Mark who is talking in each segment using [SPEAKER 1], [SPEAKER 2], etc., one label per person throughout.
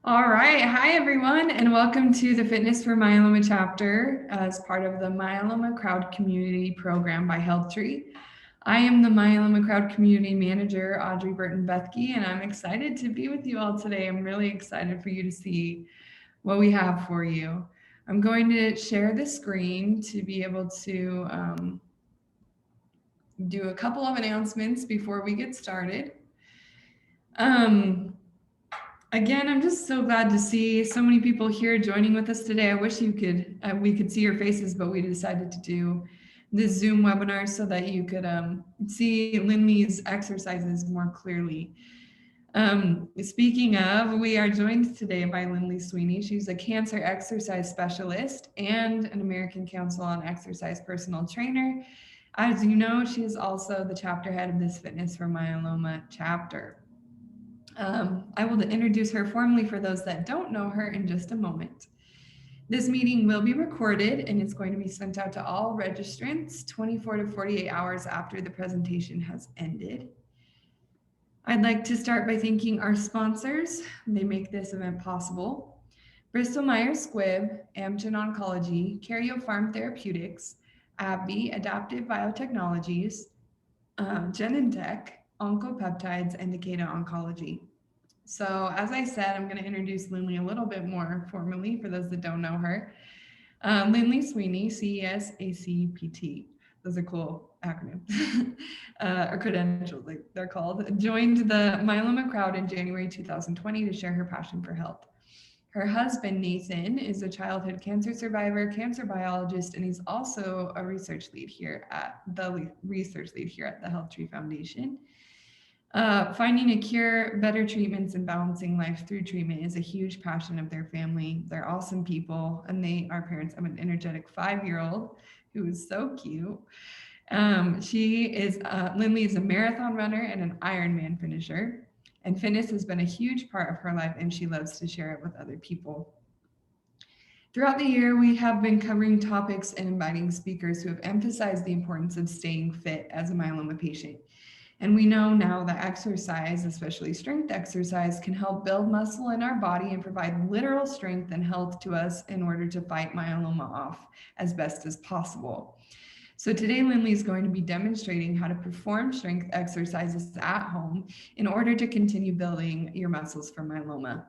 [SPEAKER 1] All right. Hi, everyone, and welcome to the Fitness for Myeloma chapter as part of the Myeloma Crowd Community Program by HealthTree. I am the Myeloma Crowd Community Manager, Audrey Burton-Bethke, and I'm excited to be with you all today. I'm really excited for you to see what we have for you. I'm going to share the screen to be able to do a couple of announcements before we get started. Again, I'm just so glad to see so many people here joining with us today. I wish we could see your faces, but we decided to do this Zoom webinar so that you could see Linnley's exercises more clearly. Speaking of, we are joined today by Linnley Sweeney. She's a cancer exercise specialist and an American Council on Exercise personal trainer. As you know, she is also the chapter head of this Fitness for Myeloma chapter. I will introduce her formally for those that don't know her in just a moment. This meeting will be recorded and it's going to be sent out to all registrants 24 to 48 hours after the presentation has ended. I'd like to start by thanking our sponsors. They make this event possible. Bristol Myers Squibb, Amgen Oncology, Karyopharm Therapeutics, AbbVie Adaptive Biotechnologies, Genentech, Oncopeptides, and Takeda Oncology. So as I said, I'm going to introduce Linnley a little bit more formally for those that don't know her. Linnley Sweeney, CES-ACPT. Those are cool acronyms or credentials, like they're called. Joined the myeloma crowd in January 2020 to share her passion for health. Her husband, Nathan, is a childhood cancer survivor, cancer biologist, and he's also a research lead here at the HealthTree Foundation. Finding a cure, better treatments, and balancing life through treatment is a huge passion of their family. They're awesome people, and they are parents of an energetic 5-year-old who is so cute. Linnley is a marathon runner and an Ironman finisher, and fitness has been a huge part of her life, and she loves to share it with other people. Throughout the year, we have been covering topics and inviting speakers who have emphasized the importance of staying fit as a myeloma patient. And we know now that exercise, especially strength exercise, can help build muscle in our body and provide literal strength and health to us in order to fight myeloma off as best as possible. So today, Linnley is going to be demonstrating how to perform strength exercises at home in order to continue building your muscles for myeloma.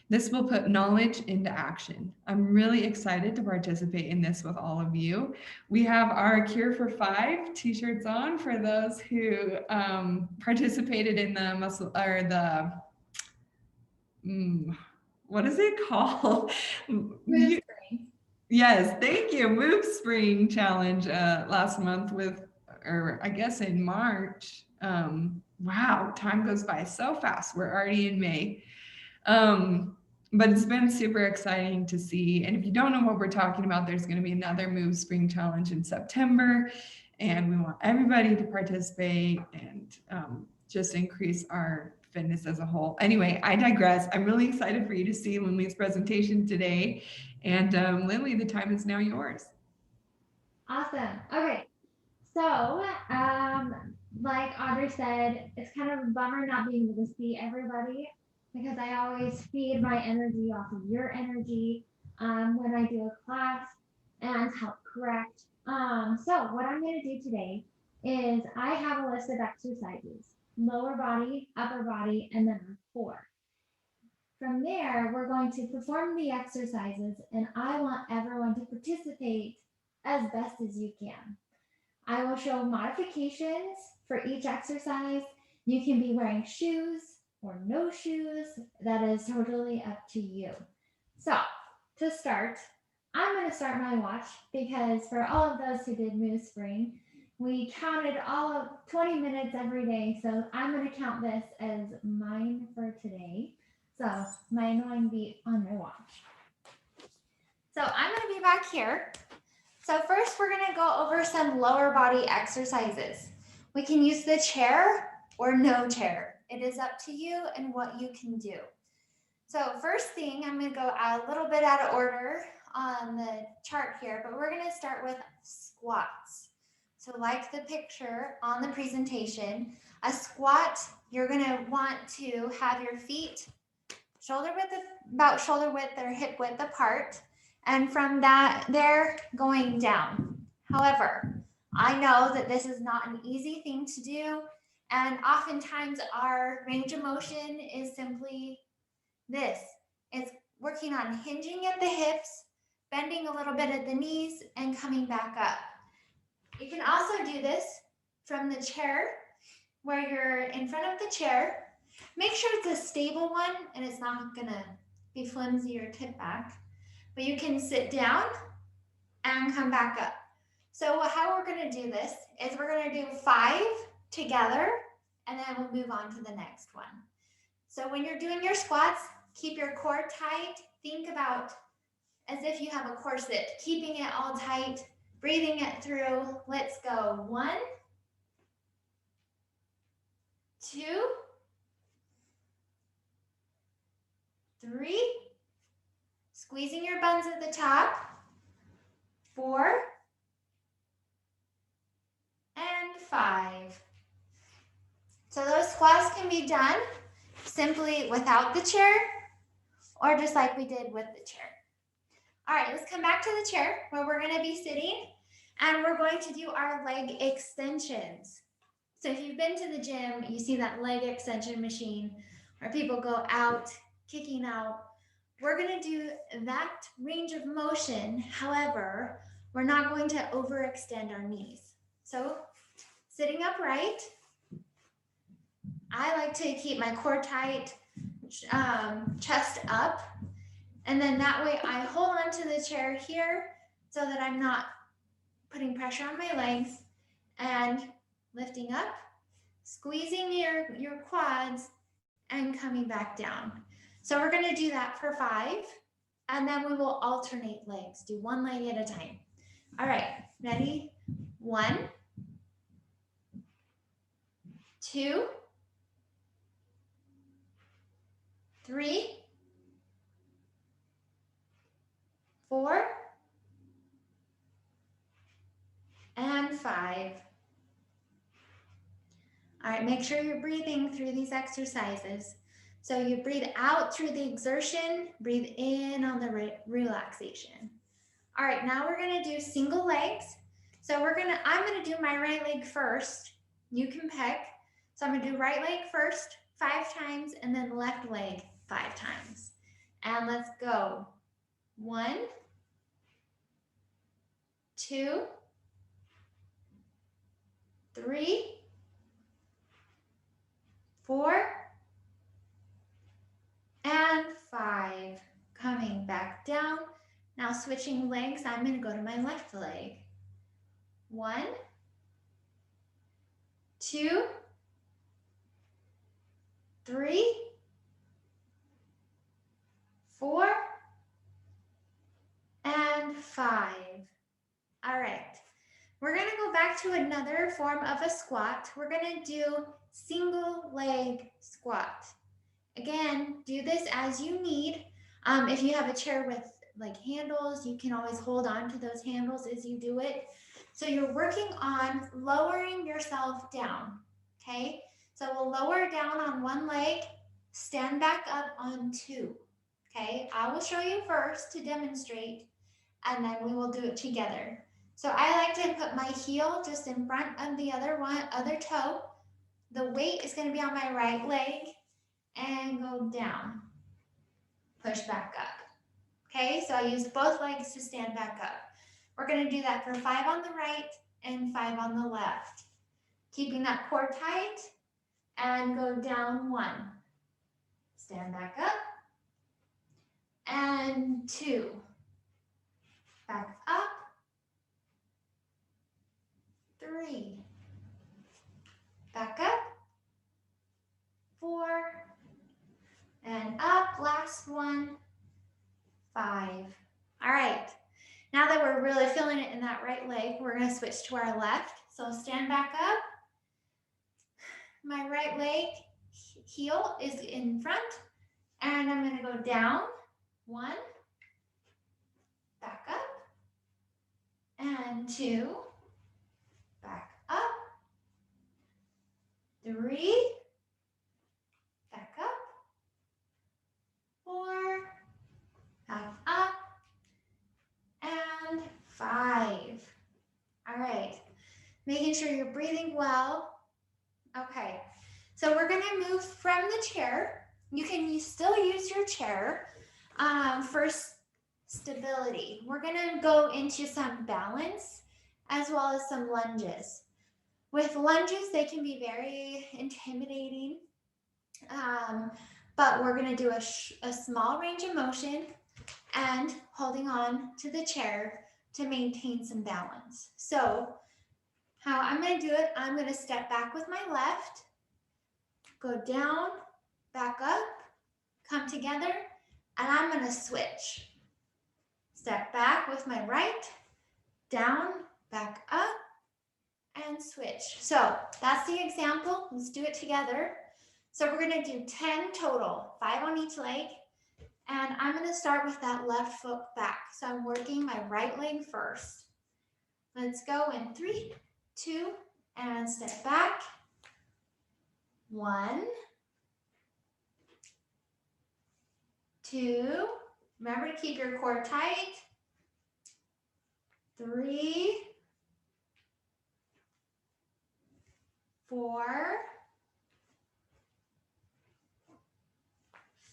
[SPEAKER 1] This will put knowledge into action. I'm really excited to participate in this with all of you. We have our Cure for 5 t-shirts on for those who participated in the muscle or the, what is it called?
[SPEAKER 2] Move Spring.
[SPEAKER 1] Yes, thank you. Move Spring Challenge last month or I guess in March. Wow, time goes by so fast. We're already in May. But it's been super exciting to see. And if you don't know what we're talking about, there's going to be another Move Spring Challenge in September. And we want everybody to participate and just increase our fitness as a whole. Anyway, I digress. I'm really excited for you to see Linnley's presentation today. And Linnley, the time is now yours.
[SPEAKER 2] Awesome. Okay. So, like Audrey said, it's kind of a bummer not being able to see everybody because I always feed my energy off of your energy when I do a class and help correct. So what I'm going to do today is I have a list of exercises, lower body, upper body, and then 4. From there, we're going to perform the exercises, and I want everyone to participate as best as you can. I will show modifications for each exercise. You can be wearing shoes or no shoes. That is totally up to you. So, to start, I'm going to start my watch because for all of those who did Move Spring, we counted all of 20 minutes every day. So, I'm going to count this as mine for today. So, mine will be on my watch. So, I'm going to be back here. So first we're going to go over some lower body exercises. We can use the chair or no chair. It is up to you and what you can do. So first thing, I'm going to go a little bit out of order on the chart here, but we're going to start with squats. So like the picture on the presentation, a squat, you're going to want to have your feet about shoulder width or hip width apart. And from that, they're going down. However, I know that this is not an easy thing to do. And oftentimes our range of motion is simply this. It's working on hinging at the hips, bending a little bit at the knees, and coming back up. You can also do this from the chair, where you're in front of the chair. Make sure it's a stable one and it's not gonna be flimsy or tip back. But you can sit down and come back up. So how we're gonna do this is we're gonna do 5 together, and then we'll move on to the next one. So when you're doing your squats, keep your core tight. Think about as if you have a corset, keeping it all tight, breathing it through. Let's go. 1, 2, 3, squeezing your buns at the top, 4, and 5. So those squats can be done simply without the chair or just like we did with the chair. All right, let's come back to the chair where we're gonna be sitting and we're going to do our leg extensions. So if you've been to the gym, you see that leg extension machine where people go out, kicking out. We're gonna do that range of motion. However, we're not going to overextend our knees. So sitting upright, I like to keep my core tight, chest up. And then that way I hold on to the chair here so that I'm not putting pressure on my legs, and lifting up, squeezing your quads, and coming back down. So we're gonna do that for 5, and then we will alternate legs. Do one leg at a time. All right, ready? 1, 2, 3, 4, and 5. All right, make sure you're breathing through these exercises. So you breathe out through the exertion, breathe in on the relaxation. All right, now we're gonna do single legs. So I'm gonna do my right leg first. You can pick. So I'm gonna do right leg first 5 times and then left leg 5 times. And let's go. 1, 2, 3, 4, and 5. Coming back down. Now switching legs, I'm going to go to my left leg. 1, 2, 3, 4, and 5. All right. We're going to go back to another form of a squat. We're going to do single leg squat. Again, do this as you need. If you have a chair with like handles, you can always hold on to those handles as you do it. So you're working on lowering yourself down, okay? So we'll lower down on one leg, stand back up on 2, okay? I will show you first to demonstrate, and then we will do it together. So I like to put my heel just in front of the other toe. The weight is going to be on my right leg, and go down. Push back up. Okay, so I use both legs to stand back up. We're going to do that for 5 on the right and 5 on the left. Keeping that core tight, and go down 1. Stand back up, and 2. Back up, 3. Back up, 4. And up, last one, 5. All right, now that we're really feeling it in that right leg, we're gonna switch to our left. So stand back up. My right leg heel is in front, and I'm gonna go down, 1, back up, and 2, back up, 3, back up, Making sure you're breathing well. Okay, so we're gonna move from the chair. You can still use your chair for stability. We're gonna go into some balance as well as some lunges. With lunges, they can be very intimidating, but we're gonna do a small range of motion and holding on to the chair to maintain some balance. So how I'm gonna do it, I'm gonna step back with my left, go down, back up, come together, and I'm gonna switch. Step back with my right, down, back up, and switch. So that's the example. Let's do it together. So we're gonna do 10 total, 5 on each leg. And I'm gonna start with that left foot back. So I'm working my right leg first. Let's go in 3, 2, and step back. 1, 2, remember to keep your core tight. 3, 4,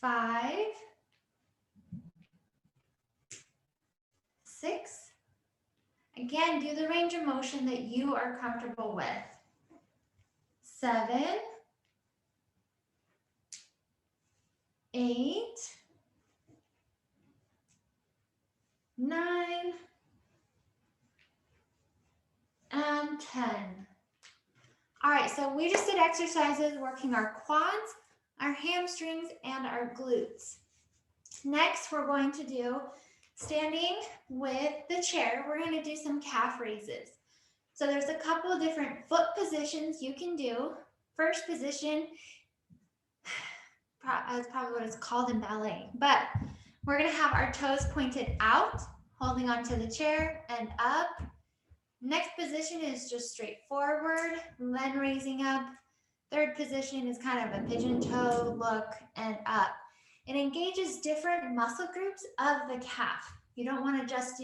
[SPEAKER 2] 5, 6. Again, do the range of motion that you are comfortable with. 7, 8, 9, and 10. All right, so we just did exercises working our quads, our hamstrings, and our glutes. Next, we're going to do standing with the chair. We're going to do some calf raises. So there's a couple of different foot positions you can do. First position, that's probably what it's called in ballet, but we're going to have our toes pointed out, holding onto the chair and up. Next position is just straight forward, then raising up. Third position is kind of a pigeon toe look and up. It engages different muscle groups of the calf. You don't want to just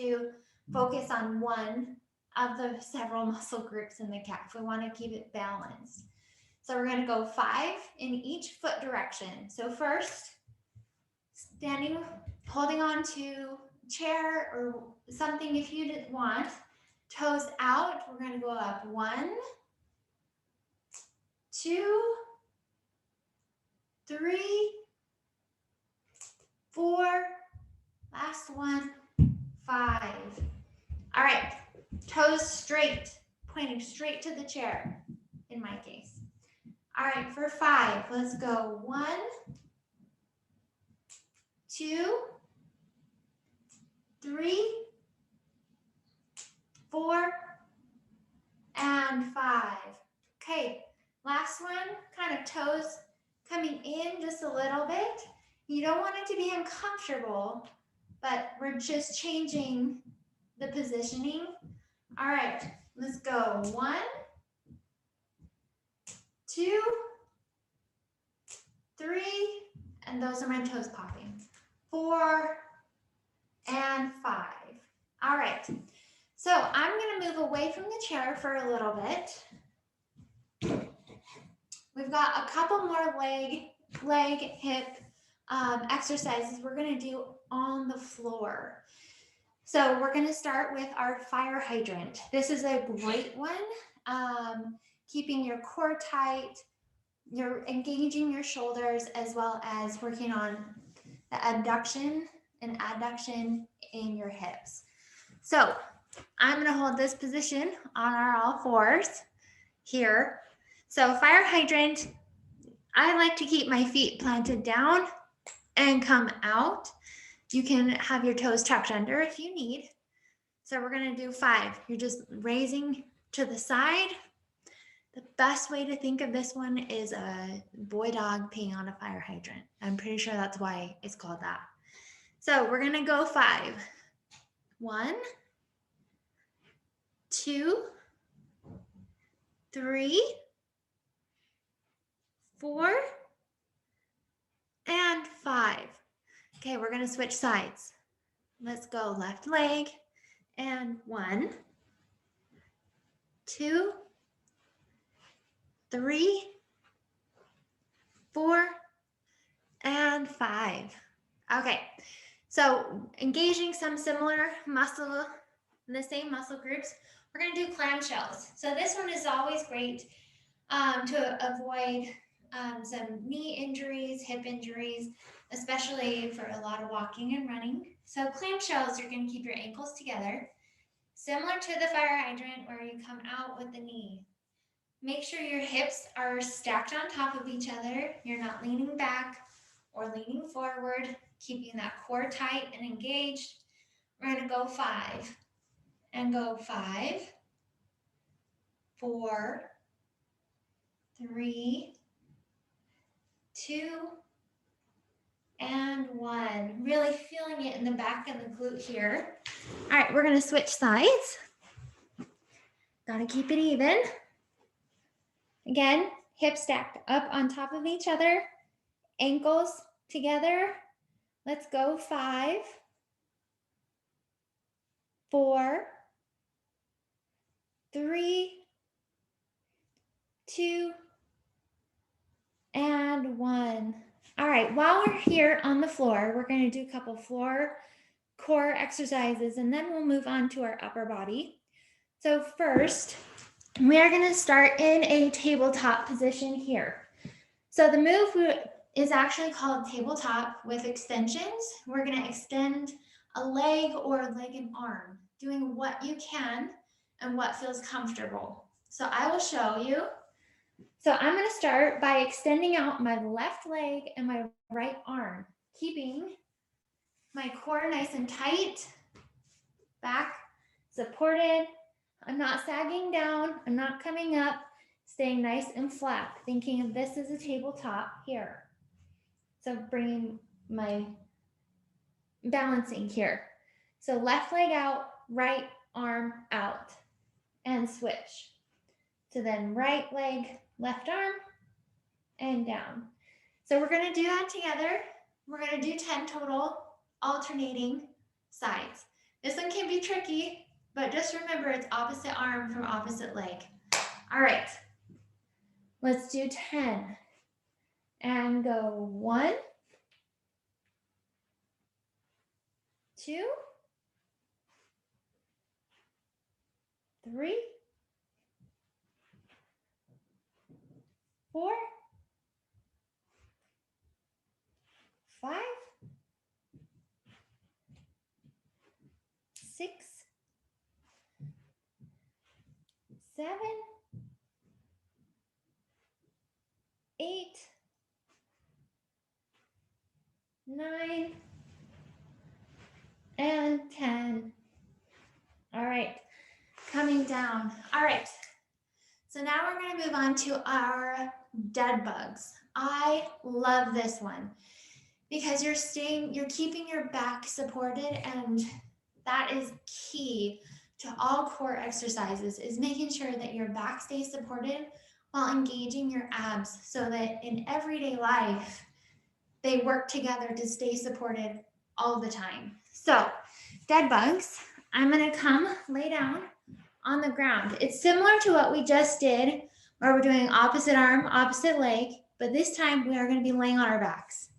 [SPEAKER 2] focus on one of the several muscle groups in the calf. We want to keep it balanced. So we're going to go 5 in each foot direction. So first, standing, holding on to chair or something if you want. Toes out, we're going to go up 1, 2, 3, 4, last one, 5. All right, toes straight, pointing straight to the chair in my case. All right, for 5, let's go 1, 2, 3, 4, and 5. Okay, last one, kind of toes coming in just a little bit. You don't want it to be uncomfortable, but we're just changing the positioning. All right, let's go 1, 2, 3, and those are my toes popping. 4, and 5. All right. So I'm going to move away from the chair for a little bit. We've got a couple more leg, hip exercises we're going to do on the floor. So we're going to start with our fire hydrant. This is a great one. Keeping your core tight, you're engaging your shoulders as well as working on the abduction and adduction in your hips. So I'm going to hold this position on our all fours here. So fire hydrant, I like to keep my feet planted down and come out. You can have your toes tucked under if you need. So we're going to do 5. You're just raising to the side. The best way to think of this one is a boy dog peeing on a fire hydrant. I'm pretty sure that's why it's called that. So we're going to go 5. 1, 2, 3, 4, and 5. Okay, we're going to switch sides. Let's go left leg and 1, 2, 3, 4, and 5. Okay, so engaging some similar muscle, the same muscle groups, we're going to do clamshells. So this one is always great to avoid some knee injuries, hip injuries, especially for a lot of walking and running. So clamshells, you're going to keep your ankles together, similar to the fire hydrant where you come out with the knee. Make sure your hips are stacked on top of each other. You're not leaning back or leaning forward, keeping that core tight and engaged. We're going to go 5 and go 5, 4, 3, 2, and 1. Really feeling it in the back of the glute here. All right, we're going to switch sides. Got to keep it even. Again, hips stacked up on top of each other, ankles together. Let's go 5, 4, 3, 2, and 1. All right, while we're here on the floor, we're going to do a couple floor core exercises, and then we'll move on to our upper body. So first, we are going to start in a tabletop position here. So the move is actually called tabletop with extensions. We're going to extend a leg or a leg and arm, doing what you can and what feels comfortable. So I will show you. So I'm going to start by extending out my left leg and my right arm, keeping my core nice and tight, back supported. I'm not sagging down, I'm not coming up, staying nice and flat, thinking of this as a tabletop here. So bringing my balancing here. So left leg out, right arm out, and switch. So then right leg, left arm, and down. So we're going to do that together. We're going to do 10 total, alternating sides. This one can be tricky, but just remember it's opposite arm from opposite leg. All right, let's do 10 and go 1, 2, 3, 4, 5, 6, 7, 8, 9, and 10. All right, coming down. All right, so now we're going to move on to our dead bugs. I love this one because you're keeping your back supported, and that is key to all core exercises, is making sure that your back stays supported while engaging your abs so that in everyday life, they work together to stay supported all the time. So dead bugs, I'm going to come lay down on the ground. It's similar to what we just did where we're doing opposite arm, opposite leg, but this time we are going to be laying on our backs.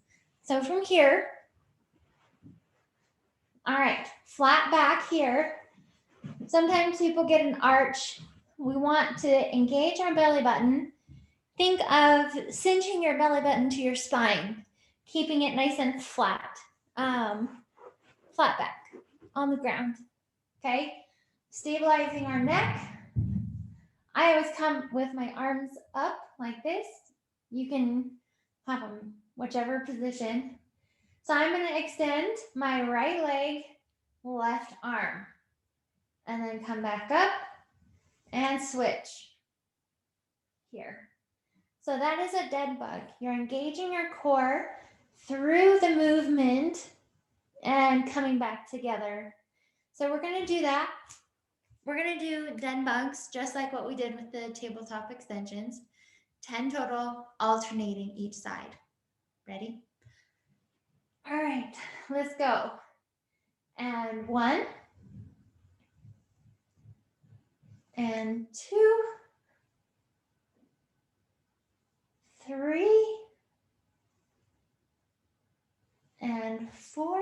[SPEAKER 2] So from here, all right, flat back here. Sometimes people get an arch. We want to engage our belly button. Think of cinching your belly button to your spine, keeping it nice and flat. Flat back on the ground, okay? Stabilizing our neck. I always come with my arms up like this. You can have them whichever position. So I'm going to extend my right leg, left arm, and then come back up and switch here. So that is a dead bug. You're engaging your core through the movement and coming back together. So we're going to do that. We're going to do dead bugs just like what we did with the tabletop extensions. 10 total, alternating each side. Ready? All right, let's go. And 1, and 2, 3, and 4.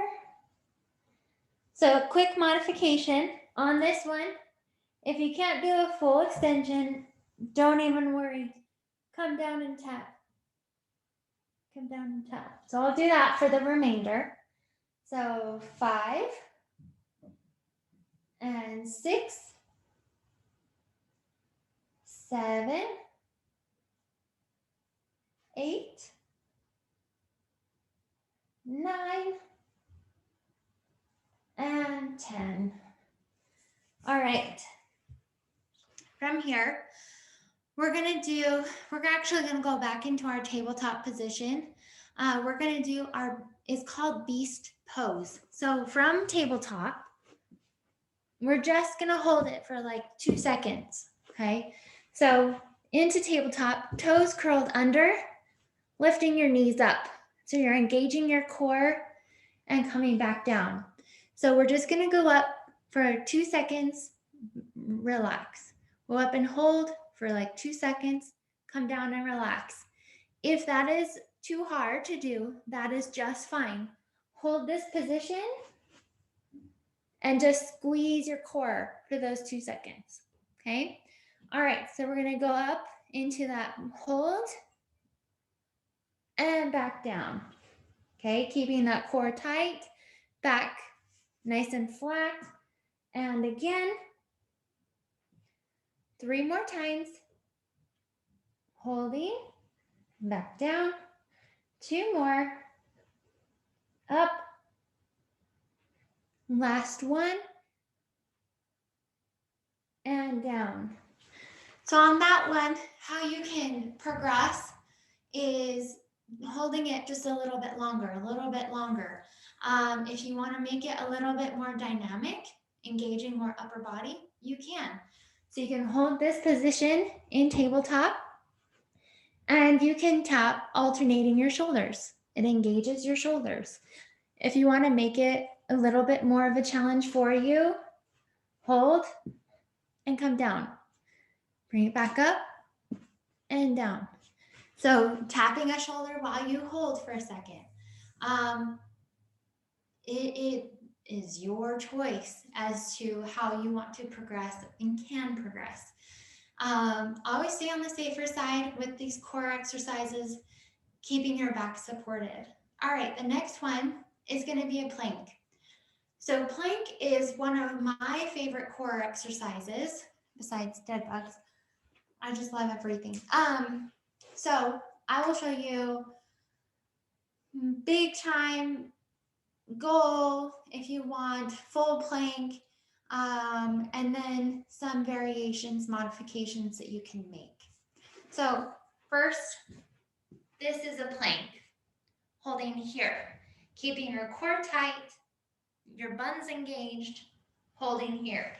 [SPEAKER 2] So a quick modification on this one. If you can't do a full extension, don't even worry. Come down and tap. Come down and tap. So I'll do that for the remainder. So 5 and 6, 7, 8, 9, and 10. All right. From here, we're actually gonna go back into our tabletop position. We're gonna do it's called beast pose. So from tabletop, we're just gonna hold it for like 2 seconds, okay? So into tabletop, toes curled under, lifting your knees up. So you're engaging your core and coming back down. So we're just gonna go up for 2 seconds, relax. Go up and hold for like 2 seconds, come down and relax. If that is too hard to do, that is just fine. Hold this position and just squeeze your core for those 2 seconds, okay? All right, so we're gonna go up into that hold and back down, okay? Keeping that core tight, back nice and flat, and again, 3 more times, holding, back down, 2 more, up, last one, and down. So on that one, how you can progress is holding it just a little bit longer. If you want to make it a little bit more dynamic, engaging more upper body, you can. So you can hold this position in tabletop and you can tap alternating your shoulders. It engages your shoulders. If you want to make it a little bit more of a challenge for you, hold and come down. Bring it back up and down. So tapping a shoulder while you hold for a second. It is your choice as to how you want to progress and can progress. Always stay on the safer side with these core exercises, keeping your back supported. All right, the next one is going to be a plank. So plank is one of my favorite core exercises, besides dead bugs. I just love everything. So I will show you big time goal if you want full plank, and then some variations, modifications that you can make. So first, this is a plank, holding here, keeping your core tight, your buns engaged, holding here.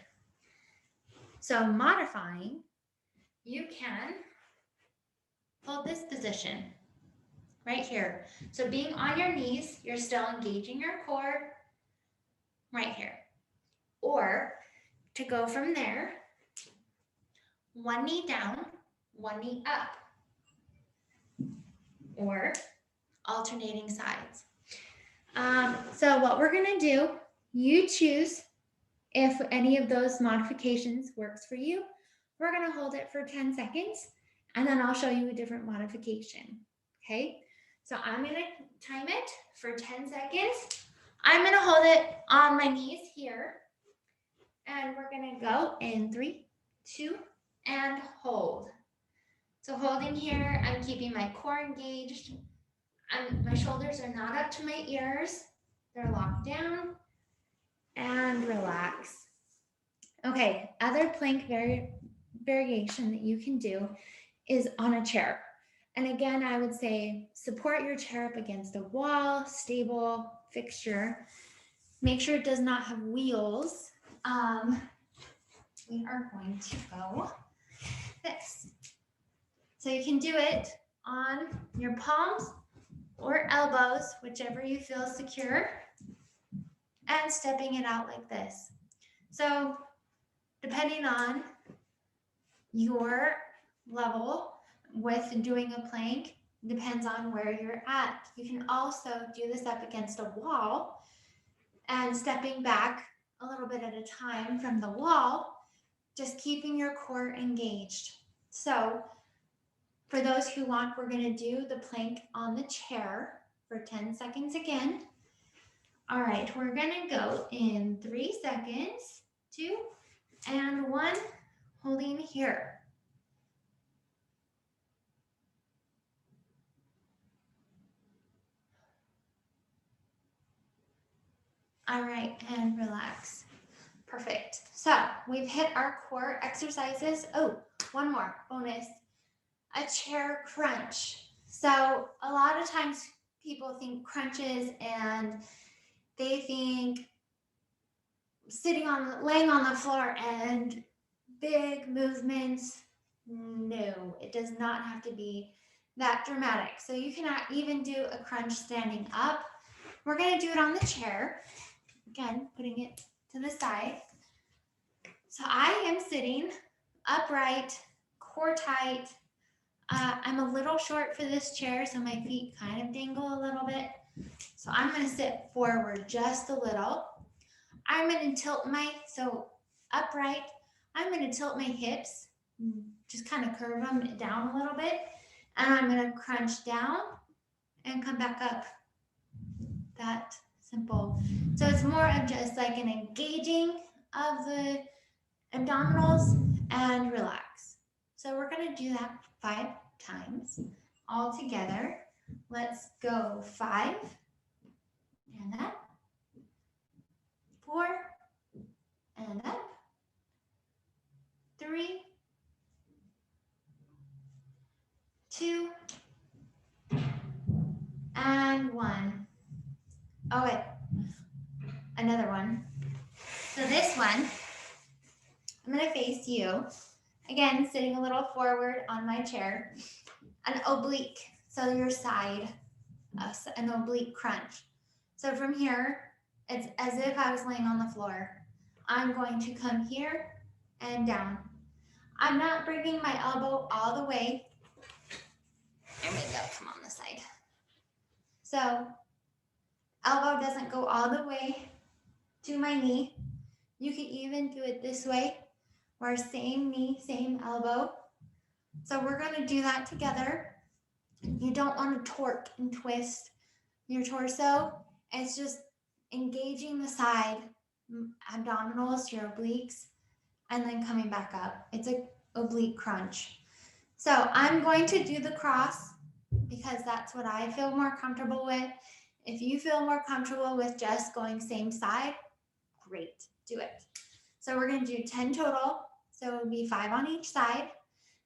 [SPEAKER 2] So modifying, you can hold this position right here. So being on your knees, you're still engaging your core right here. Or to go from there, one knee down, one knee up, or alternating sides. So what we're gonna do, you choose if any of those modifications works for you. We're gonna hold it for 10 seconds and then I'll show you a different modification, okay? So I'm gonna time it for 10 seconds. I'm gonna hold it on my knees here and we're gonna go in 3, 2, and hold. So holding here, I'm keeping my core engaged. My shoulders are not up to my ears. They're locked down and relax. Okay, other plank variation that you can do is on a chair. And again, I would say support your chair up against a wall, stable fixture. Make sure it does not have wheels. We are going to go this. So you can do it on your palms or elbows, whichever you feel secure, and stepping it out like this. So depending on Your level with doing a plank depends on where you're at. You can also do this up against a wall and stepping back a little bit at a time from the wall, just keeping your core engaged. So for those who want, we're going to do the plank on the chair for 10 seconds again. All right, we're going to go in 3 seconds, 2, and 1, holding here. All right, and relax. Perfect. So we've hit our core exercises. Oh, one more bonus, a chair crunch. So a lot of times people think crunches and they think laying on the floor and big movements. No, it does not have to be that dramatic. So you cannot even do a crunch standing up. We're going to do it on the chair. Again, putting it to the side. So I am sitting upright, core tight. I'm a little short for this chair, so my feet kind of dangle a little bit. So I'm going to sit forward just a little. I'm going to upright. I'm going to tilt my hips, just kind of curve them down a little bit. And I'm going to crunch down and come back up. That simple. So it's more of just like an engaging of the abdominals and relax. So we're going to do that 5 times all together. Let's go 5 and up, 4 and up, 3, 2, and 1. Oh wait, another one. So this one, I'm going to face you. Again, sitting a little forward on my chair. An oblique, so your side, an oblique crunch. So from here, it's as if I was laying on the floor. I'm going to come here and down. I'm not bringing my elbow all the way. There we go, come on this side. So elbow doesn't go all the way to my knee. You can even do it this way, where same knee, same elbow. So we're going to do that together. You don't want to torque and twist your torso. It's just engaging the side, abdominals, your obliques, and then coming back up. It's an oblique crunch. So I'm going to do the cross because that's what I feel more comfortable with. If you feel more comfortable with just going same side, great, do it. So we're going to do 10 total. So it would be 5 on each side.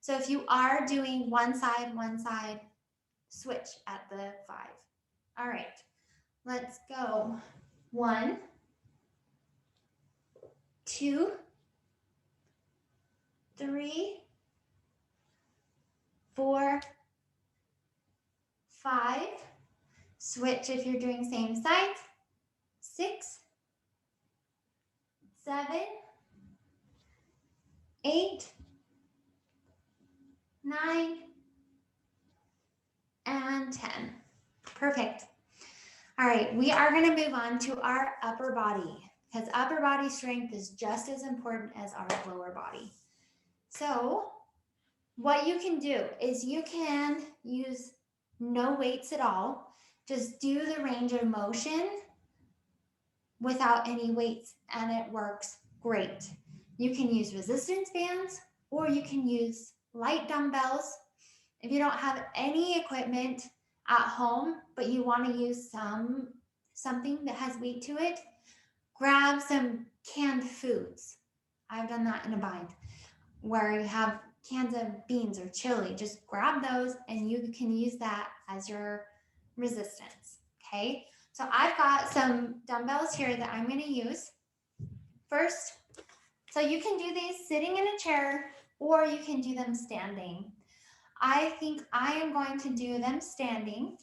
[SPEAKER 2] So if you are doing one side, switch at the 5. All right, let's go. 1, 2, 3, 4, 5. Switch if you're doing same side. 6, 7, 8, 9, and 10. Perfect. All right, we are going to move on to our upper body because upper body strength is just as important as our lower body. So what you can do is you can use no weights at all. Just do the range of motion without any weights, and it works great. You can use resistance bands or you can use light dumbbells. If you don't have any equipment at home, but you want to use something that has weight to it, grab some canned foods. I've done that in a bind where you have cans of beans or chili. Just grab those and you can use that as your resistance, okay? So I've got some dumbbells here that I'm going to use. First, so you can do these sitting in a chair or you can do them standing. I think I am going to do them standing.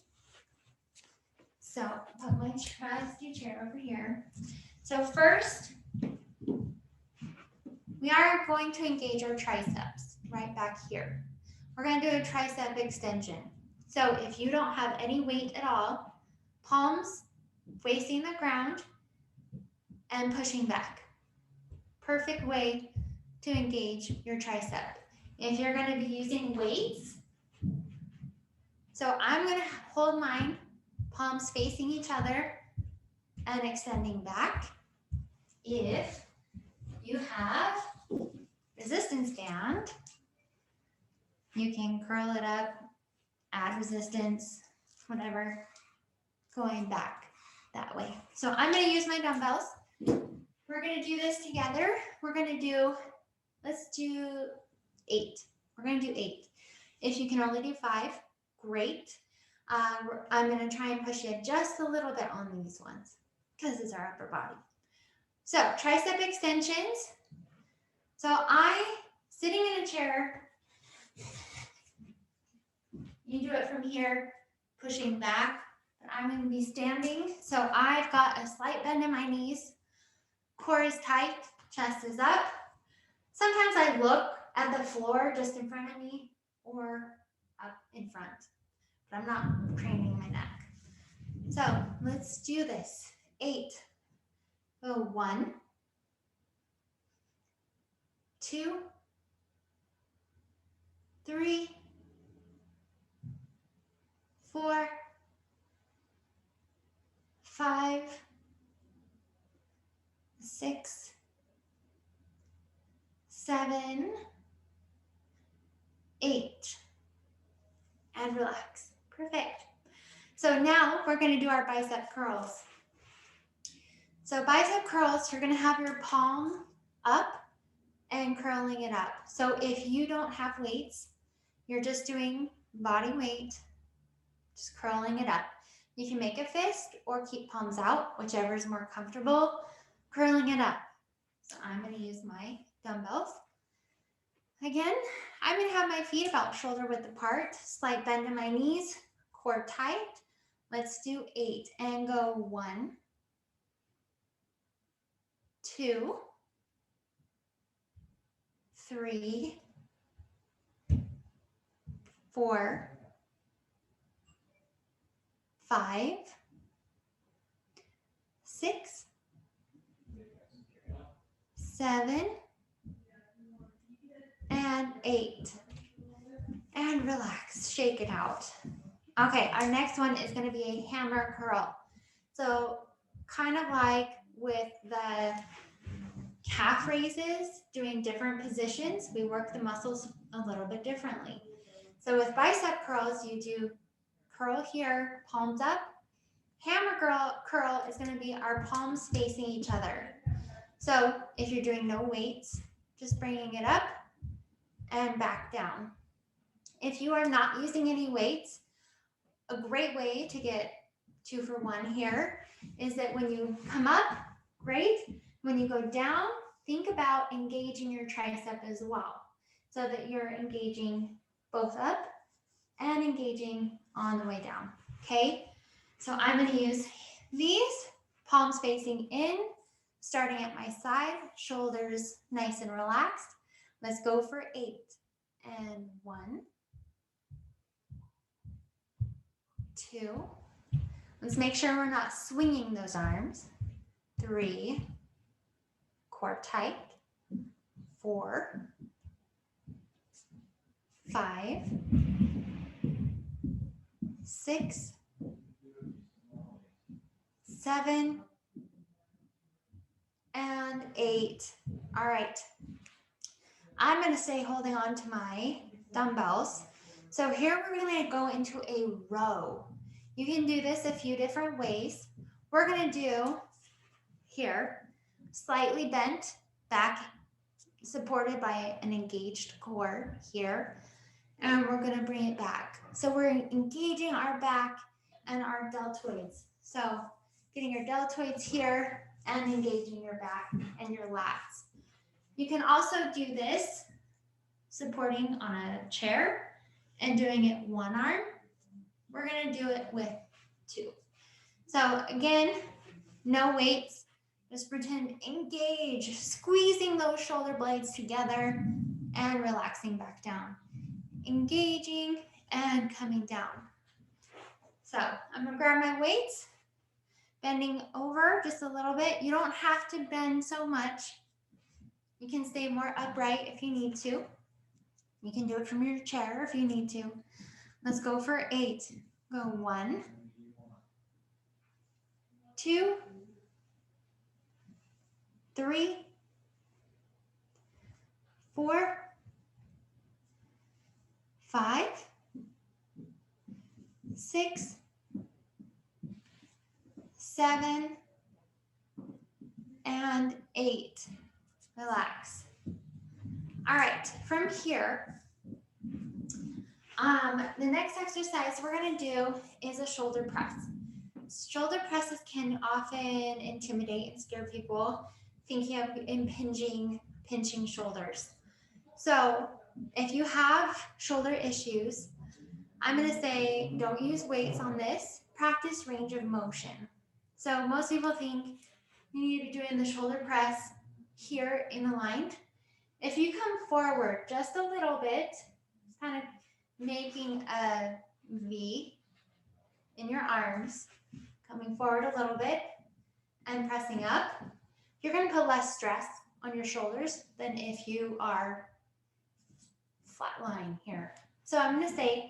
[SPEAKER 2] So put my trusty chair over here. So first, we are going to engage our triceps. right back here. We're going to do a tricep extension. So if you don't have any weight at all, palms facing the ground and pushing back. Perfect way to engage your tricep. If you're going to be using weights, so I'm going to hold mine, palms facing each other and extending back. If you have resistance band, you can curl it up, add resistance, whatever, going back that way. So I'm going to use my dumbbells. We're going to do this together. We're going to do, let's do 8. We're going to do 8. If you can only do 5, great. I'm going to try and push you just a little bit on these ones because it's our upper body. So tricep extensions. So sitting in a chair, you do it from here, pushing back. But I'm going to be standing. So I've got a slight bend in my knees. Core is tight, chest is up. Sometimes I look at the floor just in front of me or up in front, but I'm not craning my neck. So let's do this. 8. Go 1, 2, 3, 4, 5, 6, 7, 8, and relax. Perfect. So now we're going to do our bicep curls. So bicep curls, you're going to have your palm up and curling it up. So if you don't have weights, you're just doing body weight, just curling it up. You can make a fist or keep palms out, whichever is more comfortable, curling it up. So I'm going to use my dumbbells. Again, I'm going to have my feet about shoulder width apart, slight bend in my knees, core tight. Let's do 8 and go 1, 2, 3, 4, 5, 6, 7, and 8. And relax, shake it out. Okay, our next one is going to be a hammer curl. So kind of like with the calf raises, doing different positions, we work the muscles a little bit differently. So with bicep curls, you do curl here, palms up. Hammer curl is going to be our palms facing each other. So if you're doing no weights, just bringing it up and back down. If you are not using any weights, a great way to get 2 for 1 here is that when you come up, great. When you go down, think about engaging your tricep as well, so that you're engaging both up and engaging on the way down, okay? So I'm going to use these, palms facing in, starting at my side, shoulders nice and relaxed. Let's go for 8 and 1, 2. Let's make sure we're not swinging those arms. 3, core tight. 4, 5, 6, 7, and 8. All right. I'm going to stay holding on to my dumbbells. So here we're going to go into a row. You can do this a few different ways. We're going to do here, slightly bent back, supported by an engaged core here. And we're going to bring it back. So we're engaging our back and our deltoids. So getting your deltoids here and engaging your back and your lats. You can also do this supporting on a chair and doing it one arm. We're going to do it with 2. So again, no weights. Just pretend engage, squeezing those shoulder blades together and relaxing back down. Engaging and coming down. So I'm gonna grab my weights, bending over just a little bit. You don't have to bend so much. You can stay more upright if you need to. You can do it from your chair if you need to. Let's go for 8. Go 1, 2, 3, 4, 5, 6, 7, and 8. Relax. All right, from here, the next exercise we're gonna do is a shoulder press. Shoulder presses can often intimidate and scare people, thinking of pinching shoulders. So if you have shoulder issues, I'm gonna say don't use weights on this. Practice range of motion. So most people think you need to be doing the shoulder press here in the line. If you come forward just a little bit, kind of making a V in your arms, coming forward a little bit and pressing up, you're going to put less stress on your shoulders than if you are flat lying here. So I'm going to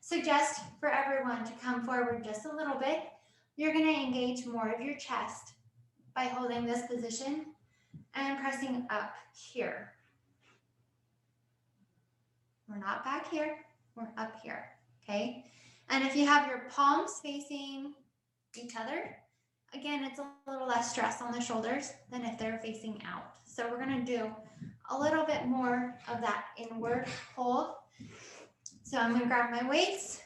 [SPEAKER 2] suggest for everyone to come forward just a little bit. You're going to engage more of your chest by holding this position and pressing up here. We're not back here, we're up here, okay? And if you have your palms facing each other, again, it's a little less stress on the shoulders than if they're facing out. So we're gonna do a little bit more of that inward hold. So I'm gonna grab my weights.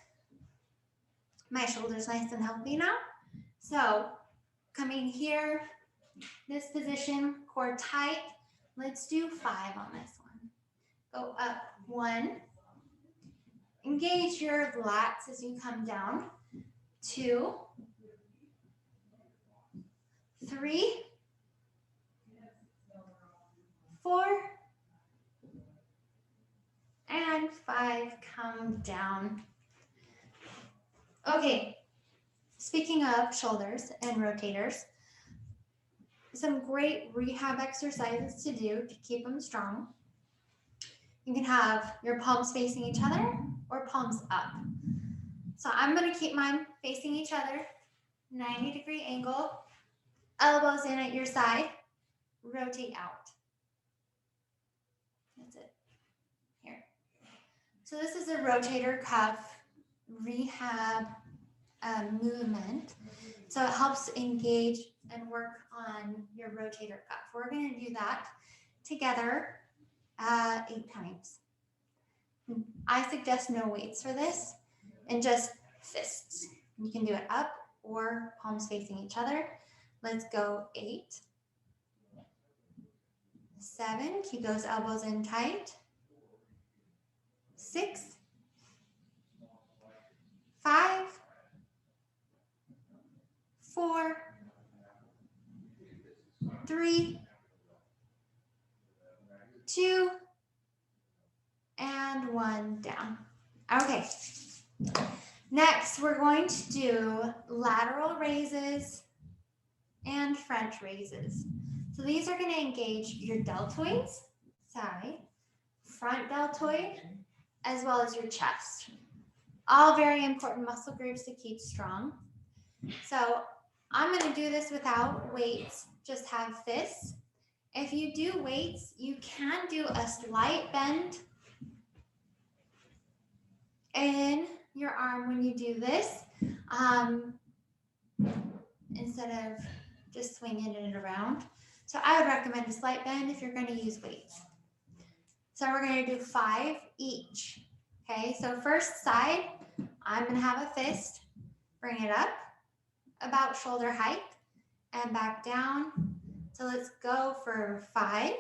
[SPEAKER 2] My shoulders nice and healthy now. So coming here, this position, core tight. Let's do 5 on this one. Go up 1. Engage your lats as you come down. 2, 3, 4, and 5. Come down. Okay, speaking of shoulders and rotators, some great rehab exercises to do to keep them strong. You can have your palms facing each other or palms up. So I'm going to keep mine facing each other, 90-degree angle, elbows in at your side, rotate out. That's it. Here. So this is a rotator cuff rehab movement. So it helps engage and work on your rotator cuff. We're going to do that together 8 times. I suggest no weights for this and just fists. You can do it up or palms facing each other. Let's go 8, 7, keep those elbows in tight. 6, 5, 4, 3, 2, and 1 down. Okay. Next, we're going to do lateral raises and front raises. So these are going to engage your deltoids, side, front deltoid, as well as your chest. All very important muscle groups to keep strong. So I'm going to do this without weights, just have fists. If you do weights, you can do a slight bend in your arm when you do this, instead of just swinging it around. So I would recommend a slight bend if you're going to use weights. So we're going to do 5 each. Okay, so first side, I'm going to have a fist, bring it up about shoulder height and back down. So let's go for 5,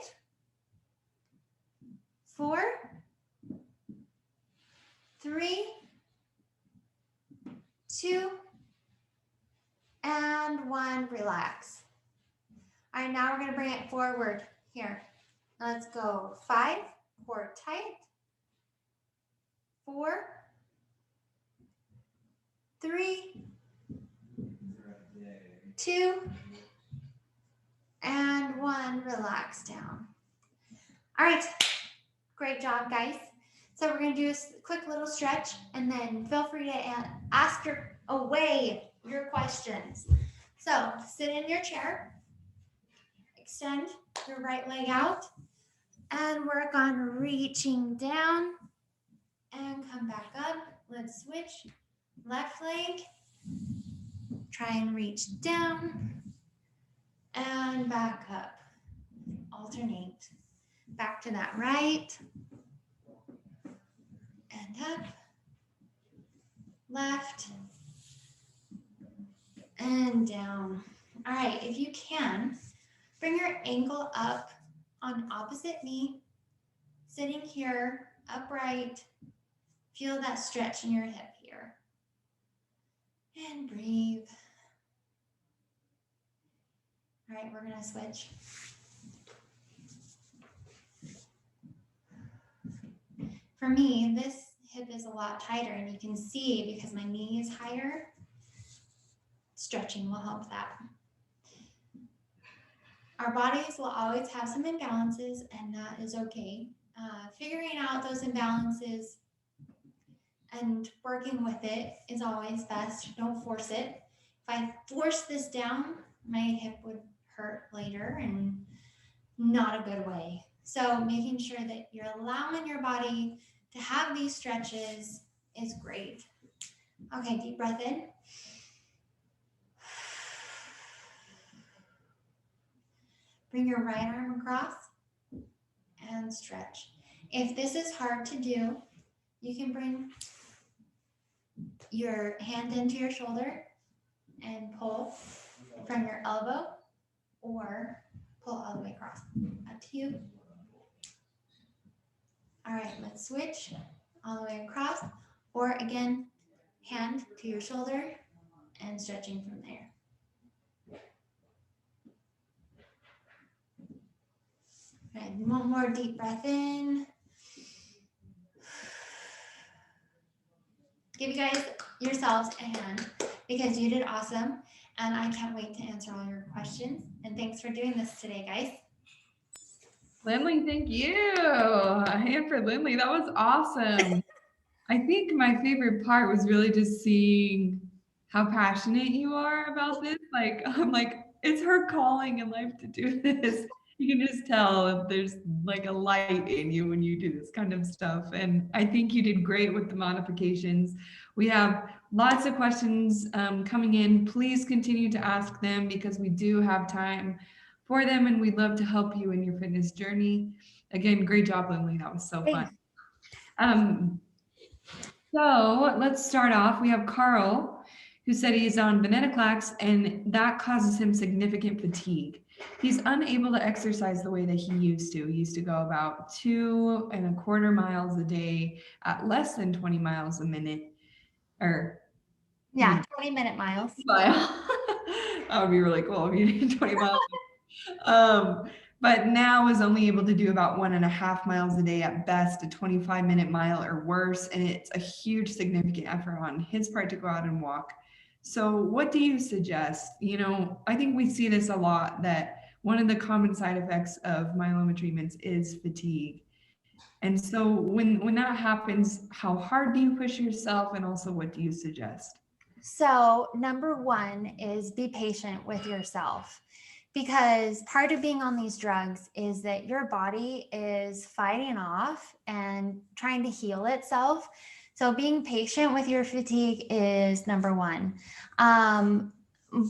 [SPEAKER 2] 4, 3, 2, and 1. Relax. All right, now we're going to bring it forward here. Let's go 5,
[SPEAKER 3] core tight. 4, 3, 2, and 1. Relax down. All right, great job, guys. So we're going to do a quick little stretch, and then feel free to ask your questions. So sit in your chair, extend your right leg out, and work on reaching down and come back up. Let's switch. Left leg, try and reach down and back up. Alternate. Back to that right and up, left and down. All right, if you can, bring your ankle up on opposite knee, sitting here, upright. Feel that stretch in your hip here. And breathe. All right, we're gonna switch. For me, this hip is a lot tighter, and you can see because my knee is higher, stretching will help that. Our bodies will always have some imbalances, and that is okay. Figuring out those imbalances and working with it is always best. Don't force it. If I force this down, my hip would hurt later, and not a good way. So making sure that you're allowing your body to have these stretches is great. Okay, deep breath in. Bring your right arm across and stretch. If this is hard to do, you can bring your hand into your shoulder and pull from your elbow, or pull all the way across. Up to you. All right, let's switch all the way across, or again, hand to your shoulder and stretching from there. All right, one more deep breath in. Give you guys yourselves a hand because you did awesome, and I can't wait to answer all your questions. And thanks for doing this today, guys.
[SPEAKER 1] Linnley, thank you. A hand for Linnley. That was awesome. I think my favorite part was really just seeing how passionate you are about this. Like, I'm like, it's her calling in life to do this. You can just tell there's like a light in you when you do this kind of stuff. And I think you did great with the modifications. We have lots of questions coming in. Please continue to ask them because we do have time for them, and we'd love to help you in your fitness journey. Again, great job, Linnley. That was so fun. So let's start off. We have Carl, who said he's on venetoclax and that causes him significant fatigue. He's unable to exercise the way that he used to. He used to go about 2.25 miles a day at less than 20 miles a minute. Or
[SPEAKER 3] 20-minute miles.
[SPEAKER 1] That would be really cool if you did 20 miles. But now is only able to do about 1.5 miles a day at best, a 25-minute mile or worse. And it's a huge significant effort on his part to go out and walk. So what do you suggest? You know, I think we see this a lot, that one of the common side effects of myeloma treatments is fatigue. And so when that happens, how hard do you push yourself? And also what do you suggest?
[SPEAKER 3] So number one is be patient with yourself, because part of being on these drugs is that your body is fighting off and trying to heal itself. So being patient with your fatigue is number one.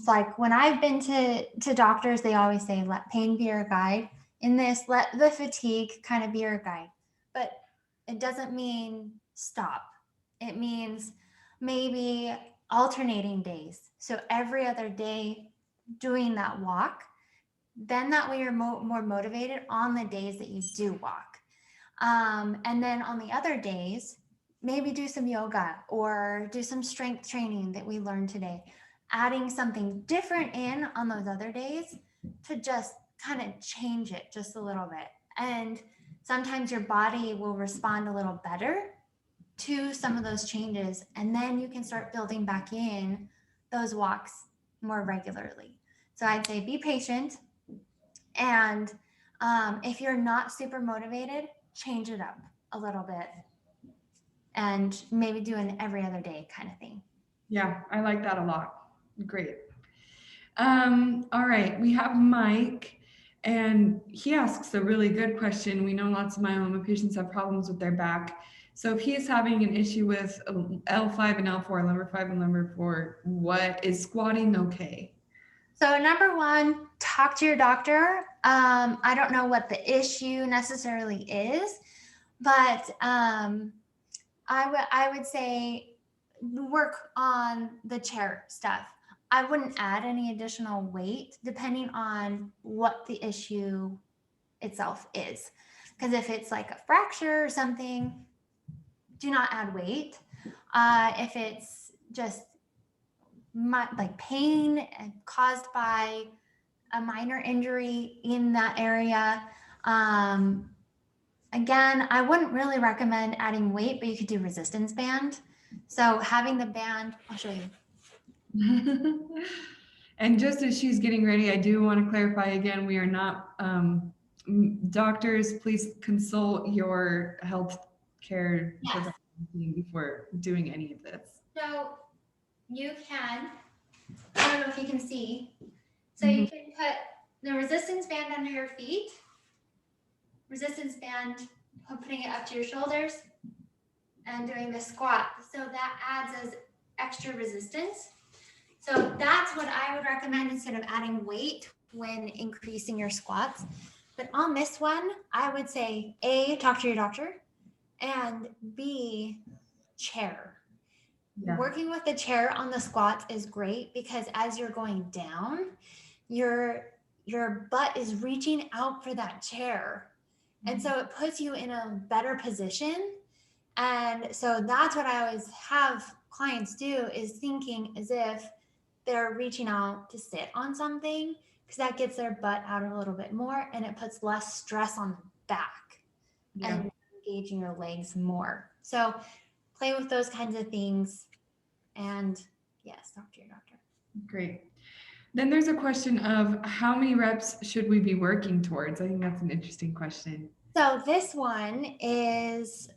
[SPEAKER 3] Like when I've been to doctors, they always say, let pain be your guide. In this, let the fatigue kind of be your guide. But it doesn't mean stop. It means maybe alternating days. So every other day doing that walk, then that way you're more motivated on the days that you do walk. And then on the other days, maybe do some yoga or do some strength training that we learned today, adding something different in on those other days to just kind of change it just a little bit. And sometimes your body will respond a little better to some of those changes. And then you can start building back in those walks more regularly. So I'd say be patient. And if you're not super motivated, change it up a little bit and maybe do an every other day kind of thing.
[SPEAKER 1] Yeah, I like that a lot. Great. All right, we have Mike, and he asks a really good question. We know lots of myeloma patients have problems with their back. So if he is having an issue with L5 and L4, lumbar 5 and lumbar 4, what is squatting okay?
[SPEAKER 3] So number one, talk to your doctor. I don't know what the issue necessarily is, but I would say work on the chair stuff. I wouldn't add any additional weight depending on what the issue itself is. Because if it's like a fracture or something, do not add weight. If it's just like pain caused by a minor injury in that area, again, I wouldn't really recommend adding weight, but you could do resistance band. So having the band, I'll show you.
[SPEAKER 1] And just as she's getting ready, I do want to clarify again, we are not doctors. Please consult your health care professional before doing any of this.
[SPEAKER 3] So you can, I don't know if you can see, so you can put the resistance band under your feet, resistance band, putting it up to your shoulders, and doing the squat. So that adds as extra resistance. So that's what I would recommend instead of adding weight when increasing your squats. But on this one, I would say A, talk to your doctor, and B, chair. Yeah. Working with the chair on the squats is great because as you're going down, your butt is reaching out for that chair. And so it puts you in a better position. And so that's what I always have clients do, is thinking as if they're reaching out to sit on something, because that gets their butt out a little bit more and it puts less stress on the back and engaging your legs more. So play with those kinds of things and yes, talk to your doctor.
[SPEAKER 1] Great. Then there's a question of how many reps should we be working towards? I think that's an interesting question.
[SPEAKER 3] So this one is,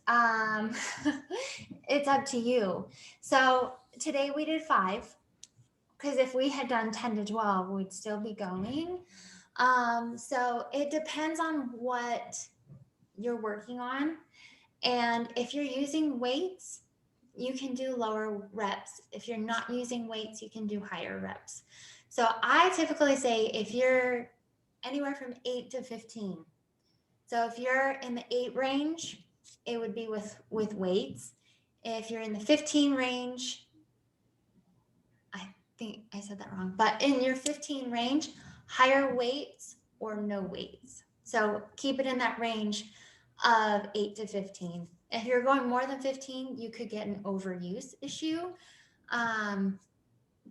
[SPEAKER 3] it's up to you. So today we did 5, because if we had done 10 to 12, we'd still be going. So it depends on what you're working on. And if you're using weights, you can do lower reps. If you're not using weights, you can do higher reps. So I typically say if you're anywhere from 8 to 15. So if you're in the 8 range, it would be with weights. If you're in the 15 range, I think I said that wrong, but in your 15 range, higher weights or no weights. So keep it in that range of 8 to 15. If you're going more than 15, you could get an overuse issue. And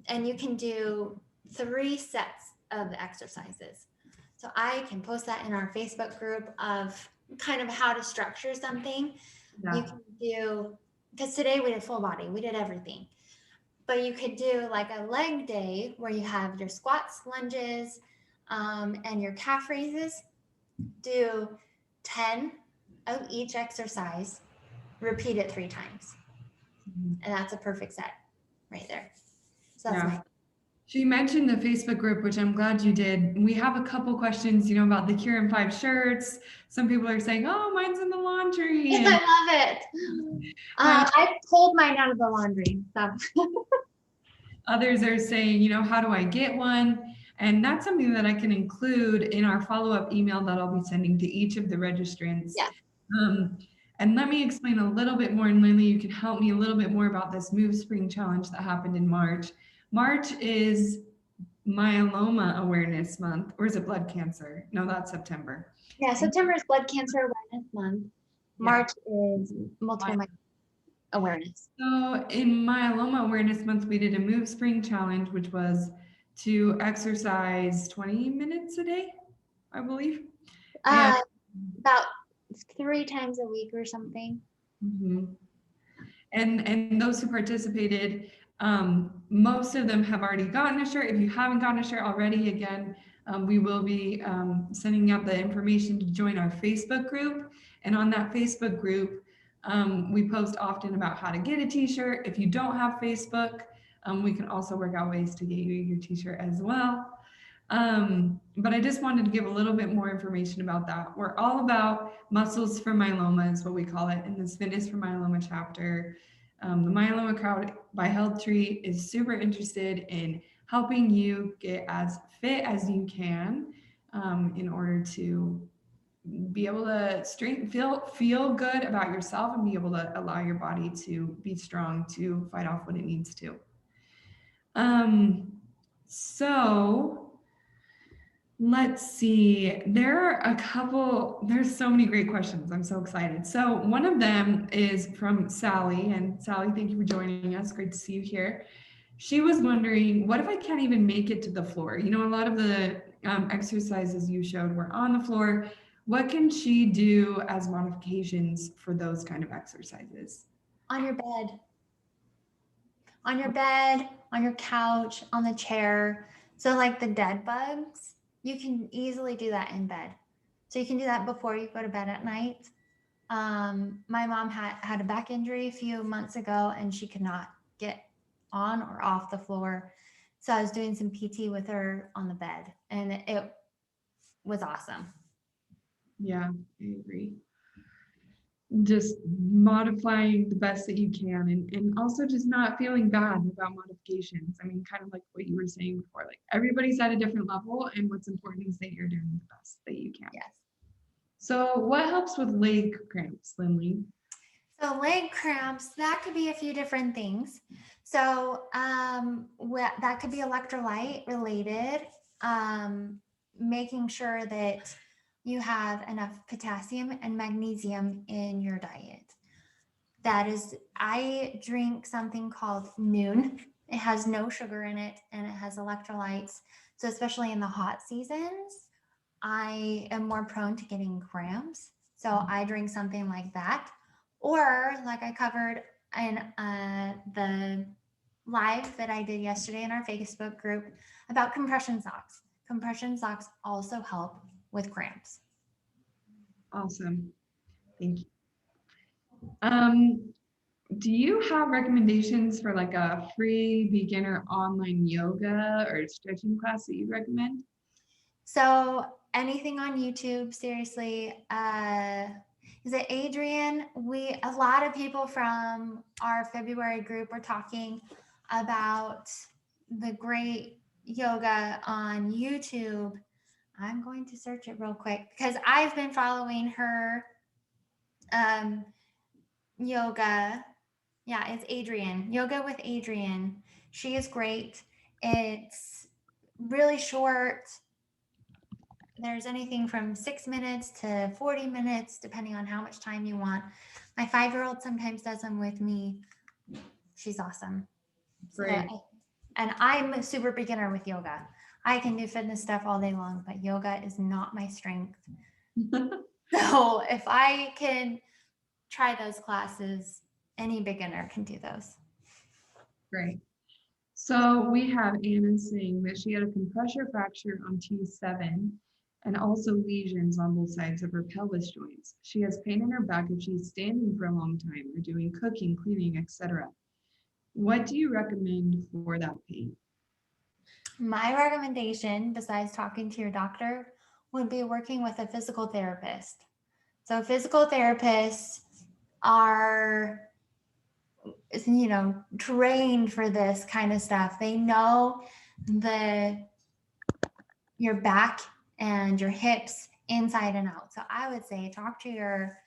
[SPEAKER 3] you can do 3 sets of the exercises. So I can post that in our Facebook group of kind of how to structure something. Yeah. You can do, because today we did full body, we did everything. But you could do like a leg day where you have your squats, lunges, and your calf raises. Do 10 of each exercise, repeat it 3 times. And that's a perfect set right there. So that's my.
[SPEAKER 1] She mentioned the Facebook group, which I'm glad you did. We have a couple questions, about the Cure in 5 shirts. Some people are saying, oh, mine's in the laundry.
[SPEAKER 3] Yes, I love it. I pulled mine out of the laundry. So.
[SPEAKER 1] Others are saying, how do I get one? And that's something that I can include in our follow-up email that I'll be sending to each of the registrants.
[SPEAKER 3] Yeah.
[SPEAKER 1] And let me explain a little bit more, and Linnley, you can help me a little bit more about this Move Spring Challenge that happened in March. March is Myeloma Awareness Month, or is it blood cancer? No, that's September.
[SPEAKER 3] Yeah, September is Blood Cancer Awareness Month. March is multiple myeloma awareness.
[SPEAKER 1] So in Myeloma Awareness Month, we did a Move Spring Challenge, which was to exercise 20 minutes a day, I believe.
[SPEAKER 3] About 3 times a week or something.
[SPEAKER 1] Mhm. And those who participated, most of them have already gotten a shirt. If you haven't gotten a shirt already, again, we will be sending out the information to join our Facebook group. And on that Facebook group, we post often about how to get a t-shirt. If you don't have Facebook, we can also work out ways to get you your t-shirt as well. But I just wanted to give a little bit more information about that. We're all about muscles for myeloma is what we call it in this Fitness for Myeloma chapter. The Myeloma Crowd by HealthTree is super interested in helping you get as fit as you can in order to be able to feel good about yourself and be able to allow your body to be strong to fight off what it needs to. So let's see. There's so many great questions. I'm so excited. So one of them is from Sally. And Sally, thank you for joining us. Great to see you here. She was wondering, what if I can't even make it to the floor? You know, a lot of the exercises you showed were on the floor. What can she do as modifications for those kind of exercises?
[SPEAKER 3] On your bed. On your bed, on your couch, on the chair. So like the dead bugs, you can easily do that in bed. So you can do that before you go to bed at night. My mom had a back injury a few months ago and she could not get on or off the floor. So I was doing some PT with her on the bed and it was awesome.
[SPEAKER 1] Yeah, I agree. Just modifying the best that you can and also just not feeling bad about modifications. I mean, kind of like what you were saying before, like everybody's at a different level and what's important is that you're doing the best that you can.
[SPEAKER 3] Yes.
[SPEAKER 1] So what helps with leg cramps, Linnley?
[SPEAKER 3] So leg cramps, that could be a few different things. So that could be electrolyte related, making sure that you have enough potassium and magnesium in your diet. That is, I drink something called Noon. It has no sugar in it and it has electrolytes. So especially in the hot seasons, I am more prone to getting cramps. So I drink something like that. Or like I covered in the live that I did yesterday in our Facebook group about compression socks. Compression socks also help with cramps.
[SPEAKER 1] Awesome. Thank you. Do you have recommendations for like a free beginner online yoga or stretching class that you recommend?
[SPEAKER 3] So anything on YouTube, seriously. Is it Adrian? A lot of people from our February group were talking about the great yoga on YouTube. I'm going to search it real quick because I've been following her yoga. Yeah, it's Adrian. Yoga with Adrian. She is great. It's really short. There's anything from 6 minutes to 40 minutes, depending on how much time you want. My 5-year-old sometimes does them with me. She's awesome.
[SPEAKER 1] Great.
[SPEAKER 3] And I'm a super beginner with yoga. I can do fitness stuff all day long, but yoga is not my strength. So if I can try those classes, any beginner can do those.
[SPEAKER 1] Great. So we have Anna saying that she had a compression fracture on T7 and also lesions on both sides of her pelvis joints. She has pain in her back if she's standing for a long time or doing cooking, cleaning, etc. What do you recommend for that pain?
[SPEAKER 3] My recommendation, besides talking to your doctor, would be working with a physical therapist. So physical therapists are, trained for this kind of stuff. They know your back and your hips inside and out. So I would say talk to your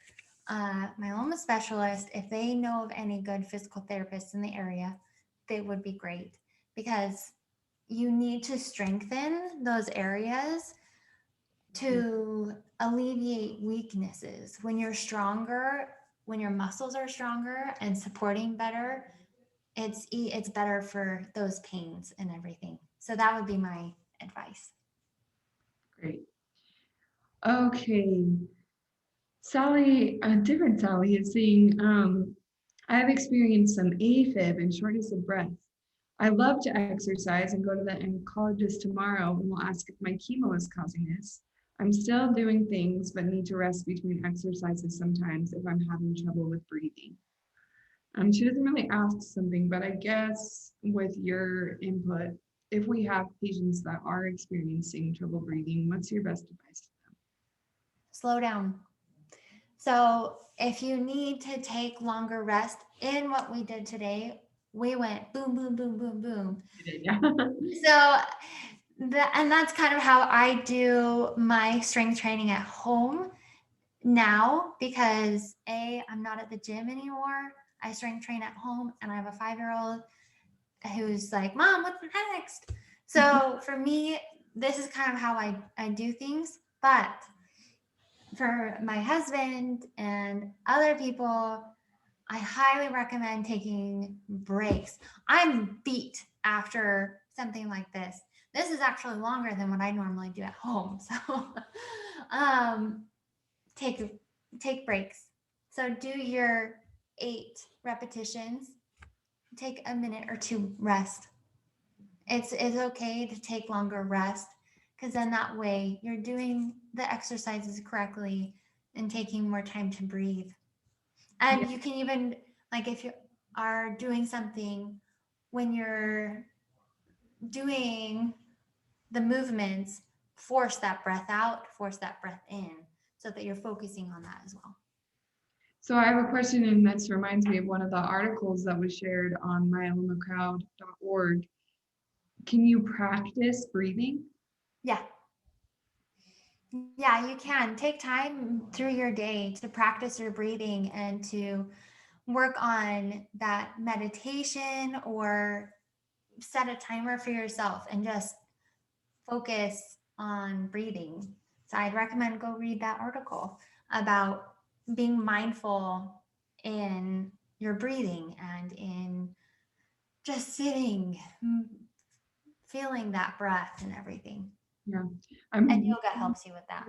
[SPEAKER 3] myeloma specialist. If they know of any good physical therapists in the area, they would be great because you need to strengthen those areas to alleviate weaknesses. When you're stronger, when your muscles are stronger and supporting better, it's better for those pains and everything. So that would be my advice.
[SPEAKER 1] Great. Okay. Sally, a different Sally is saying, I have experienced some AFib and shortness of breath. I love to exercise and go to the oncologist tomorrow and will ask if my chemo is causing this. I'm still doing things, but need to rest between exercises sometimes if I'm having trouble with breathing. She doesn't really ask something, but I guess with your input, if we have patients that are experiencing trouble breathing, what's your best advice to them?
[SPEAKER 3] Slow down. So if you need to take longer rest in what we did today, we went boom, boom, boom, boom, boom.
[SPEAKER 1] Yeah.
[SPEAKER 3] So and that's kind of how I do my strength training at home now, because I'm not at the gym anymore. I strength train at home, and I have a 5-year-old who's like, Mom, what's next? So for me, this is kind of how I do things. But for my husband and other people, I highly recommend taking breaks. I'm beat after something like this. This is actually longer than what I normally do at home. So take breaks. So do your 8 repetitions. Take a minute or 2 rest. It's okay to take longer rest, because then that way you're doing the exercises correctly and taking more time to breathe. And
[SPEAKER 1] Yeah.
[SPEAKER 3] you can even, like, if you are doing something, when you're doing the movements, force that breath out, force that breath in, so that you're focusing on that as well.
[SPEAKER 1] So I have a question, and this reminds me of one of the articles that was shared on myelomacrowd.org. Can you practice breathing?
[SPEAKER 3] Yeah. Yeah, you can take time through your day to practice your breathing and to work on that meditation, or set a timer for yourself and just focus on breathing. So I'd recommend go read that article about being mindful in your breathing and in just sitting, feeling that breath and everything.
[SPEAKER 1] Yeah.
[SPEAKER 3] And yoga helps you with that.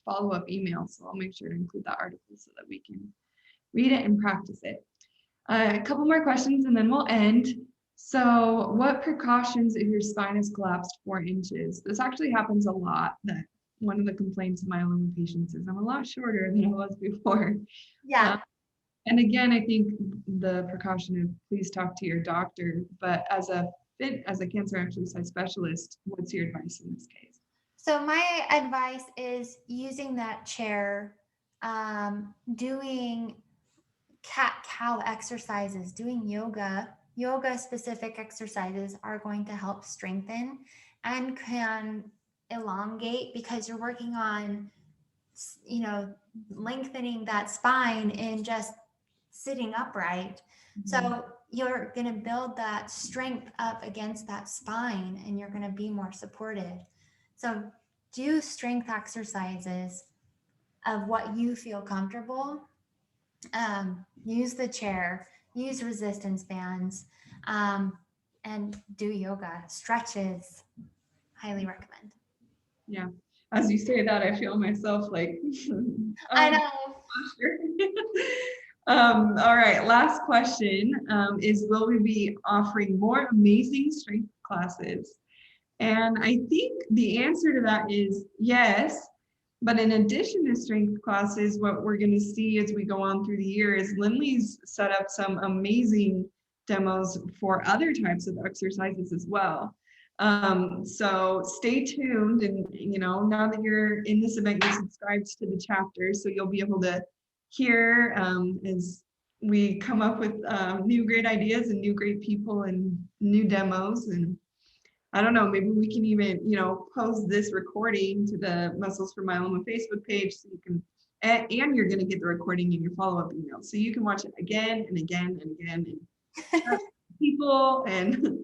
[SPEAKER 1] Follow-up email, so I'll make sure to include that article so that we can read it and practice it. A couple more questions and then we'll end. So what precautions if your spine is collapsed 4 inches? This actually happens a lot. That one of the complaints of myeloma patients is I'm a lot shorter than I was before.
[SPEAKER 3] Yeah.
[SPEAKER 1] And again, I think the precaution of please talk to your doctor, but as a cancer exercise specialist, what's your advice in this case?
[SPEAKER 3] So my advice is using that chair, doing cat-cow exercises, doing yoga. Yoga specific exercises are going to help strengthen and can elongate, because you're working on, lengthening that spine in just sitting upright. So you're going to build that strength up against that spine, and you're going to be more supported. So do strength exercises of what you feel comfortable. Use the chair, use resistance bands, and do yoga, stretches. Highly recommend.
[SPEAKER 1] Yeah. As you say that, I feel myself like,
[SPEAKER 3] I know.
[SPEAKER 1] posture. All right, last question is, will we be offering more amazing strength classes? And I think the answer to that is yes. But in addition to strength classes, what we're going to see as we go on through the year is Linnley's set up some amazing demos for other types of exercises as well. So stay tuned, and now that you're in this event, you're subscribed to the chapter, so you'll be able to hear as we come up with new great ideas and new great people and new demos. And I don't know, maybe we can even, post this recording to the Muscles for Myeloma Facebook page, so you can, and you're going to get the recording in your follow-up email. So you can watch it again and again and again and trust people and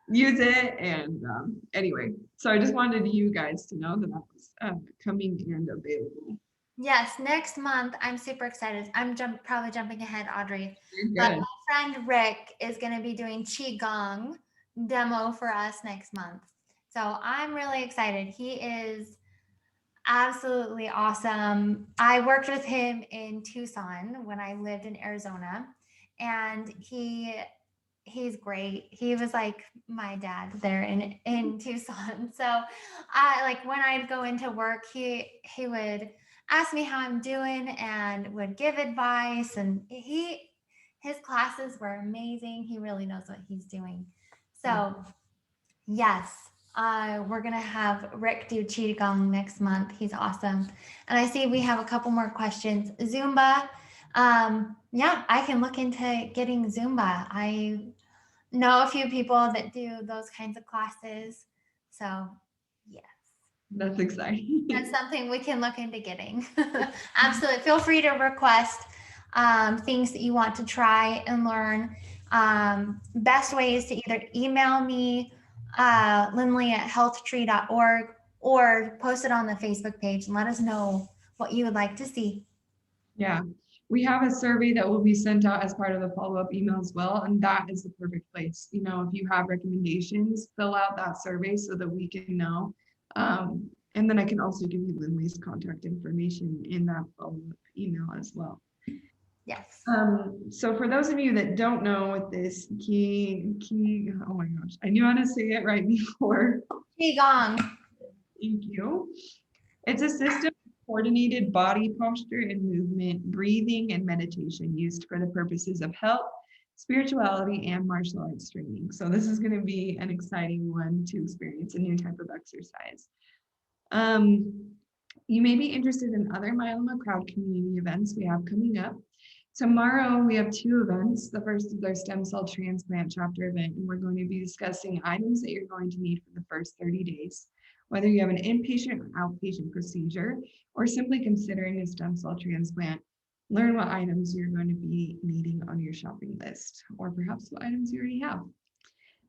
[SPEAKER 1] use it. And anyway, so I just wanted you guys to know that was coming and available.
[SPEAKER 3] Yes, next month, I'm super excited. I'm probably jumping ahead, Audrey.
[SPEAKER 1] You're
[SPEAKER 3] But
[SPEAKER 1] good.
[SPEAKER 3] my friend Rick is going to be doing Qigong demo for us next month. So I'm really excited. He is absolutely awesome. I worked with him in Tucson when I lived in Arizona, and he's great. He was like my dad there in Tucson. So I like when I'd go into work, he would ask me how I'm doing and would give advice, and his classes were amazing. He really knows what he's doing. So yes, we're gonna have Rick do Qigong next month. He's awesome. And I see we have a couple more questions. Zumba. Yeah, I can look into getting Zumba. I know a few people that do those kinds of classes. So yes,
[SPEAKER 1] That's exciting.
[SPEAKER 3] that's something we can look into getting. Absolutely. Feel free to request things that you want to try and learn. Best way is to either email me, Linnley at healthtree.org, or post it on the Facebook page and let us know what you would like to see.
[SPEAKER 1] Yeah, we have a survey that will be sent out as part of the follow-up email as well, and that is the perfect place. You know, if you have recommendations, fill out that survey so that we can know. And then I can also give you Linnley's contact information in that follow-up email as well.
[SPEAKER 3] Yes.
[SPEAKER 1] So for those of you that don't know what this oh my gosh, I knew how to say it right before.
[SPEAKER 3] Qigong.
[SPEAKER 1] Thank you. It's a system of coordinated body posture and movement, breathing, and meditation used for the purposes of health, spirituality, and martial arts training. So this is going to be an exciting one to experience, a new type of exercise. You may be interested in other myeloma crowd community events we have coming up. Tomorrow we have 2 events. The first is our stem cell transplant chapter event, and we're going to be discussing items that you're going to need for the first 30 days. Whether you have an inpatient or outpatient procedure, or simply considering a stem cell transplant, learn what items you're going to be needing on your shopping list, or perhaps what items you already have.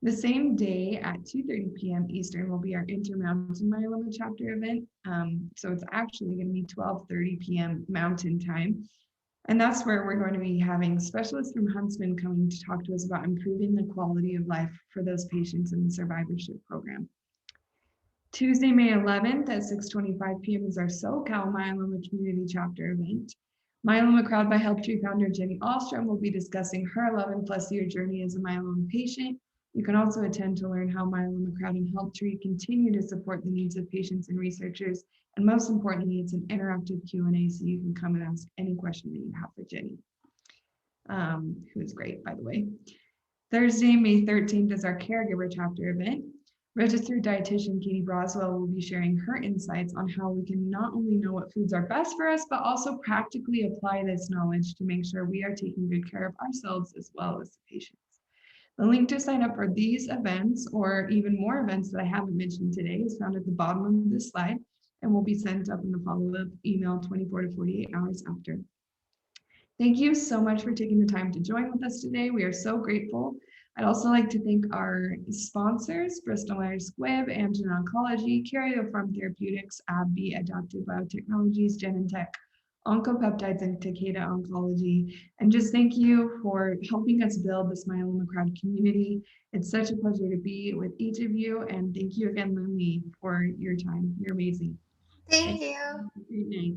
[SPEAKER 1] The same day at 2:30 p.m. Eastern will be our Intermountain Myeloma chapter event. So it's actually going to be 12:30 p.m. Mountain Time. And that's where we're going to be having specialists from Huntsman coming to talk to us about improving the quality of life for those patients in the survivorship program. Tuesday, May 11th at 6:25 p.m. is our SoCal Myeloma Community Chapter event. Myeloma Crowd by HealthTree founder Jenny Ahlstrom will be discussing her 11+ year journey as a myeloma patient. You can also attend to learn how Myeloma Crowd and HealthTree continue to support the needs of patients and researchers. And most importantly, it's an interactive Q&A, so you can come and ask any question that you have for Jenny, who is great, by the way. Thursday, May 13th is our Caregiver Chapter event. Registered dietitian Katie Broswell will be sharing her insights on how we can not only know what foods are best for us, but also practically apply this knowledge to make sure we are taking good care of ourselves as well as the patients. The link to sign up for these events, or even more events that I haven't mentioned today, is found at the bottom of this slide and will be sent up in the follow-up email 24 to 48 hours after. Thank you so much for taking the time to join with us today. We are so grateful. I'd also like to thank our sponsors, Bristol Myers Squibb, Amgen Oncology, Karyopharm Therapeutics, AbbVie, Adaptive Biotechnologies, Genentech, Oncopeptides, and Takeda Oncology. And just thank you for helping us build this myeloma crowd community. It's such a pleasure to be with each of you. And thank you again, Linnley, for your time. You're amazing.
[SPEAKER 3] Thank you.
[SPEAKER 1] Have a great night.